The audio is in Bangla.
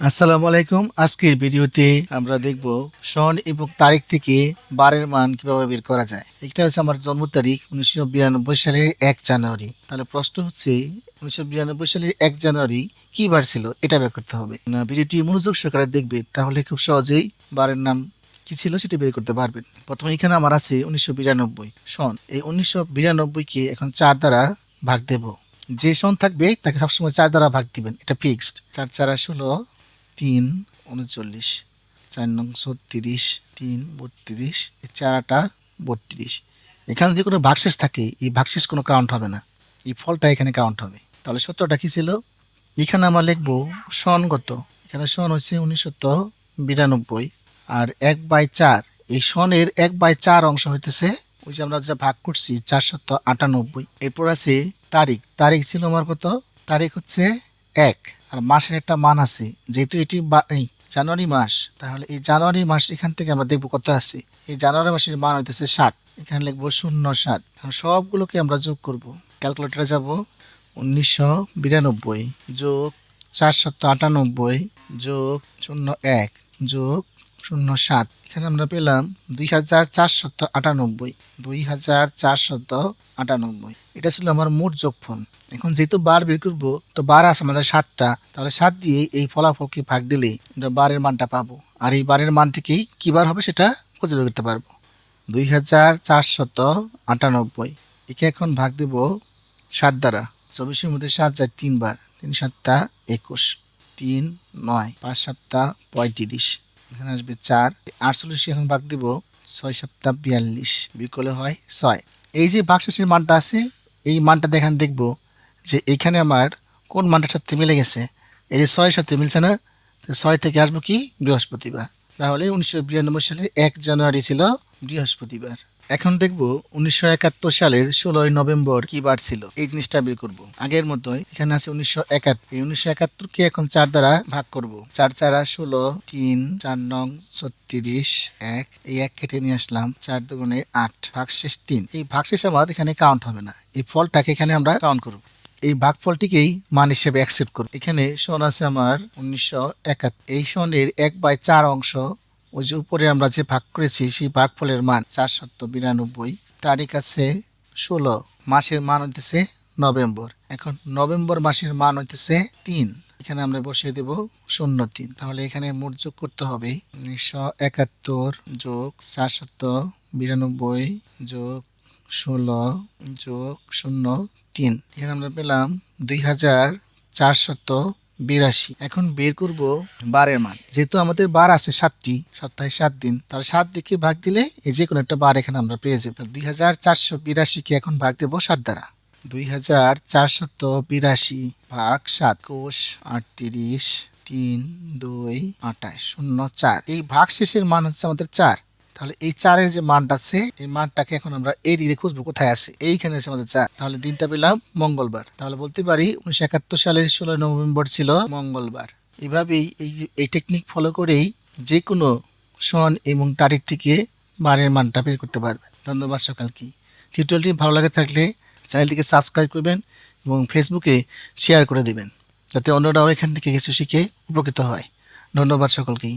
আসসালামু আলাইকুম। আজকের ভিডিওতে আমরা দেখব সন এবং তারিখ থেকে বারের মান কিভাবে বের করা যায়। এটা হচ্ছে আমার জন্ম তারিখ 1992 সালের 1 জানুয়ারি। তাহলে প্রশ্ন হচ্ছে 1992 সালের 1 জানুয়ারি কি বার ছিল, এটা বের করতে হবে। ভিডিওটি মনোযোগ সহকারে দেখবেন, তাহলে খুব সহজেই বারের নাম কি ছিল সেটা বের করতে পারবেন। প্রথমে এখানে আমার আছে 1992 সন। এই 1992 কে এখন 4 দ্বারা ভাগ দেব। যে সন থাকবে তাকে সবসময় 4 দ্বারা ভাগ দিবেন, এটা ফিক্সড। 4 4 16, 3 39, 4 নং 36, 3 32, 4 8 32। এখানে যে কোনো ভাগশেষ থাকে, এই ভাগশেষ কোনো কাউন্ট হবে না, এই ফলটা এখানে কাউন্ট হবে। তাহলে সূত্রটা কি ছিল? এখানে আমরা লিখবো সন কত। এখানে সন হচ্ছে 1992 আর 1/4। এই সনের 1/4 অংশ হইতেছে ওই যে আমরা যেটা ভাগ করছি 498। এরপর আছে তারিখ। তারিখ ছিল আমার কত? তারিখ হচ্ছে 1। আর মাসের একটা মান আছে, যেহেতু এটি জানুয়ারি মাস, তাহলে এই জানুয়ারি মাস এখান থেকে আমরা দেখবো কত আছে। এই জানুয়ারি মাসের মান হইতেছে 7। এখানে লিখবো 07। সবগুলোকে আমরা যোগ করব। ক্যালকুলেটরে যাব। 1992 যোগ 498 যোগ 01 যোগ 07। এখানে আমরা পেলাম 2498। 2498, এটা ছিল আমার মোট যোগফল। এখন যেহেতু বার বের করবো, তো বার আছে আমাদের 7টা, তাহলে 7 দিয়ে এই ফলাফলকে ভাগ দিলেই আমরা বারের মানটা পাবো। আর এই বারের মান থেকেই কি বার হবে সেটা খুঁজে বের করতে পারবো। 2498 একে এখন ভাগ দেব 7 দ্বারা। 24-এর মধ্যে 7 যায় 3 বার, 3 7 21, 3 9, 5 7 35। এখানে আসবে 4। 48 এখন ভাগ দিব 6 7 42, বিকলে হয় 6। এই যে ভাগশেষের মানটা আছে, এই মানটা দেখেন দেখব যে এখানে আমার কোন মানটার সাথে মিলে গেছে। এই যে 6 সাথে মিলছে না, 6 থেকে আসবো কি বৃহস্পতিবার। তাহলে 1992 সালের 1 জানুয়ারি ছিল বৃহস্পতিবার। এখন দেখব 1971 সালের 16 নভেম্বর কি বার ছিল, এই জিনিসটা বের করব। আগের মতোই এখানে আছে 1971। এই 1971কে এখন 4 দ্বারা ভাগ করব। 4 4 16, 3 4 নং 36, 1 এই 1 কেটে নিয়ে আসলাম, 4 দুগুণে 8, ভাগশেষ 3। এই ভাগশেষ আমার এখানে কাউন্ট হবে না, এই ফলটাকে এখানে আমরা কাউন্ট করব। এই ভাগফলটিকেই মান হিসেবে অ্যাকসেপ্ট করব। এখানে সন আছে আমার 1971। এই সনের 1/4 অংশ ওই যে উপরে আমরা যে ভাগ করেছি সেই ভাগফলের মান 492। তারিখ আছে 16, মাসের মান হইতেছে নভেম্বর। এখন নভেম্বর মাসের মান হইতেছে 3। এখানে আমরা বসিয়ে দেব 03। তাহলে এখানে মোট যোগ করতে হবে 1971 যোগ 492 যোগ 16 যোগ 03। এখানে আমরা পেলাম 2482। এখন বের করব বারের মান। যেহেতু আমাদের বার আছে 7টি, সপ্তাহে 7 দিন, তাহলে 7 দিকে ভাগ দিলে এই যে কোনো একটা বার এখানে আমরা পেয়ে যাব। 2482 কে এখন ভাগ দেব 7 দ্বারা। 2482 ভাগ 7, 21 38, 3 2 28, 04। এই ভাগ শেষের মান হচ্ছে আমাদের 4। তাহলে এই 4-এর যে মানটা আছে, এই মানটাকে এখন আমরা এই দিকে খুঁজবো কোথায় আছে। এইখানে আছে আমাদের 4। তাহলে দিনটা পেলাম মঙ্গলবার। তাহলে বলতে পারি 1971 সালের 16 নভেম্বর ছিল মঙ্গলবার। এইভাবেই এই টেকনিক ফলো করেই যে কোনো সন এবং তারিখ থেকে বারের মানটা বের করতে পারবেন। ধন্যবাদ সকালকে। টিউটোরিয়ালটি ভালো লাগে থাকলে চ্যানেলটিকে সাবস্ক্রাইব করবেন এবং ফেসবুকে শেয়ার করে দেবেন, যাতে অন্যরাও এখান থেকে কিছু শিখে উপকৃত হয়। ধন্যবাদ সকলকেই।